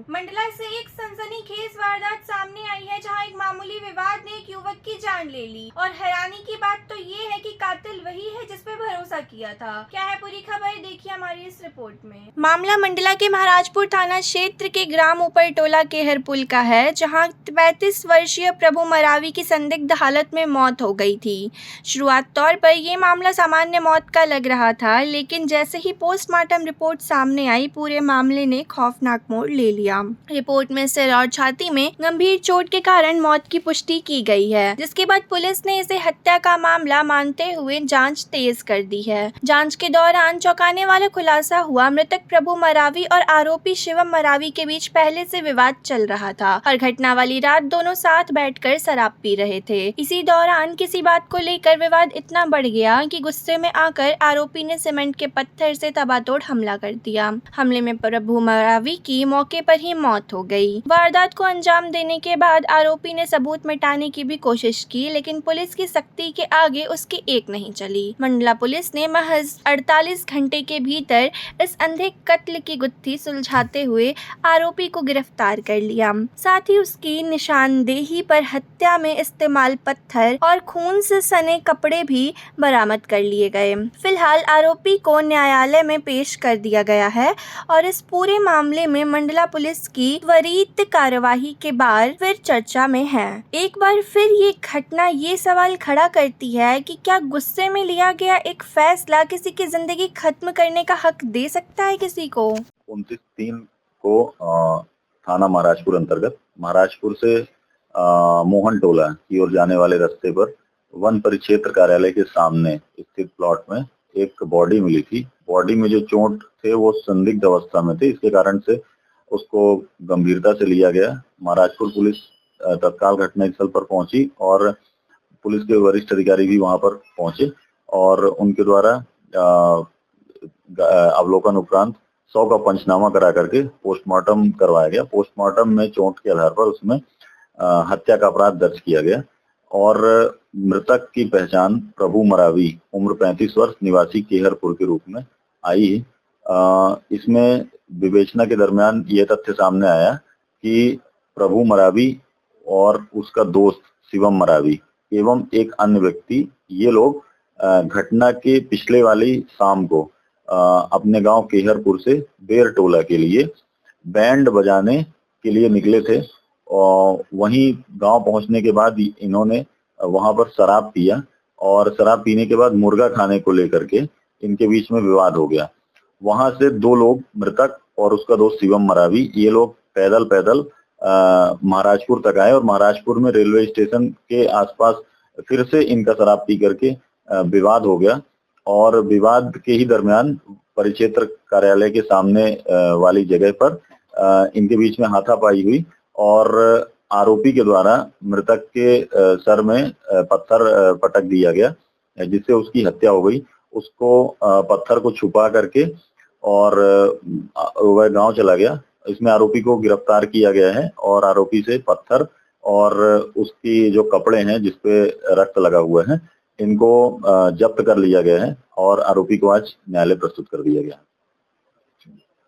मंडला से एक सनसनीखेज वारदात सामने आई है, जहां एक मामूली विवाद ने एक युवक की जान ले ली। और हैरानी की बात तो ये है कि कातिल वही है जिस पे भरोसा किया था। क्या है पूरी खबर, देखिए हमारी इस रिपोर्ट में। मामला मंडला के महाराजपुर थाना क्षेत्र के ग्राम ऊपर टोला केहरपुर का है, जहां 35 वर्षीय प्रभु मरावी की संदिग्ध हालत में मौत हो गई थी। शुरुआत तौर पर ये मामला सामान्य मौत का लग रहा था, लेकिन जैसे ही पोस्टमार्टम रिपोर्ट सामने आई, पूरे मामले ने खौफनाक मोड़ ले लिया। रिपोर्ट में सिर और छाती में गंभीर चोट के कारण मौत की पुष्टि की गई है, जिसके बाद पुलिस ने इसे हत्या का मामला मानते हुए जांच तेज कर दी है। जांच के दौरान चौंकाने वाला खुलासा हुआ, मृतक प्रभु मरावी और आरोपी शिवम मरावी के बीच पहले से विवाद चल रहा था और घटना वाली रात दोनों साथ बैठकर शराब पी रहे थे। इसी दौरान किसी बात को लेकर विवाद इतना बढ़ गया कि गुस्से में आकर आरोपी ने सीमेंट के पत्थर से ताबड़तोड़ हमला कर दिया। हमले में प्रभु मरावी की मौके पर ही मौत हो गई। वारदात को अंजाम देने के बाद आरोपी ने सबूत मिटाने की भी कोशिश की, लेकिन पुलिस की सख्ती के आगे उसकी एक नहीं चली। मंडला पुलिस ने महज 48 घंटे के भीतर इस अंधे कत्ल की गुत्थी सुलझाते हुए आरोपी को गिरफ्तार कर लिया। साथ ही उसकी निशानदेही पर हत्या में इस्तेमाल पत्थर और खून से सने कपड़े भी बरामद कर लिए गए। फिलहाल आरोपी को न्यायालय में पेश कर दिया गया है और इस पूरे मामले में मंडला पुलिस की त्वरित कार्यवाही के बाद फिर चर्चा में है। एक बार फिर ये घटना ये सवाल खड़ा करती है कि क्या गुस्से में लिया गया एक फैसला किसी की जिंदगी खत्म करने का हक दे सकता है किसी को। 29/3 को थाना महाराजपुर अंतर्गत महाराजपुर से मोहन टोला की ओर जाने वाले रास्ते पर वन परिक्षेत्र कार्यालय के सामने स्थित प्लॉट में एक बॉडी मिली थी। बॉडी में जो चोट थे वो संदिग्ध अवस्था में थे, इसके कारण से उसको गंभीरता से लिया गया। महाराजपुर पुलिस तत्काल घटनास्थल पर पहुंची और पुलिस के वरिष्ठ अधिकारी भी वहां पर पहुंचे और उनके द्वारा अवलोकन उपरांत 100 का पंचनामा करा करके पोस्टमार्टम करवाया गया। पोस्टमार्टम में चोट के आधार पर उसमें हत्या का अपराध दर्ज किया गया और मृतक की पहचान प्रभु मरावी उम्र 35 वर्ष निवासी केहरपुर के रूप में आई। इसमें विवेचना के दरमियान ये तथ्य सामने आया कि प्रभु मरावी और उसका दोस्त शिवम मरावी एवं एक अन्य व्यक्ति, ये लोग घटना के पिछले वाली शाम को अपने गांव केहरपुर से बेर टोला के लिए बैंड बजाने के लिए निकले थे और वहीं गांव पहुंचने के बाद इन्होंने वहां पर शराब पिया और शराब पीने के बाद मुर्गा खाने को लेकर के इनके बीच में विवाद हो गया। वहां से 2 लोग, मृतक और उसका दोस्त शिवम मरावी, ये लोग पैदल पैदल महाराजपुर तक आए और महाराजपुर में रेलवे स्टेशन के आसपास फिर से इनका शराब पी करके विवाद हो गया और विवाद के ही दरमियान परिक्षेत्र कार्यालय के सामने वाली जगह पर इनके बीच में हाथापाई हुई और आरोपी के द्वारा मृतक के सर में पत्थर पटक दिया गया, जिससे उसकी हत्या हो गई। उसको पत्थर को छुपा करके और वह गांव चला गया। इसमें आरोपी को गिरफ्तार किया गया है और आरोपी से पत्थर और उसकी जो कपड़े हैं जिसपे रक्त लगा हुआ है, इनको जब्त कर लिया गया है और आरोपी को आज न्यायालय प्रस्तुत कर दिया गया है।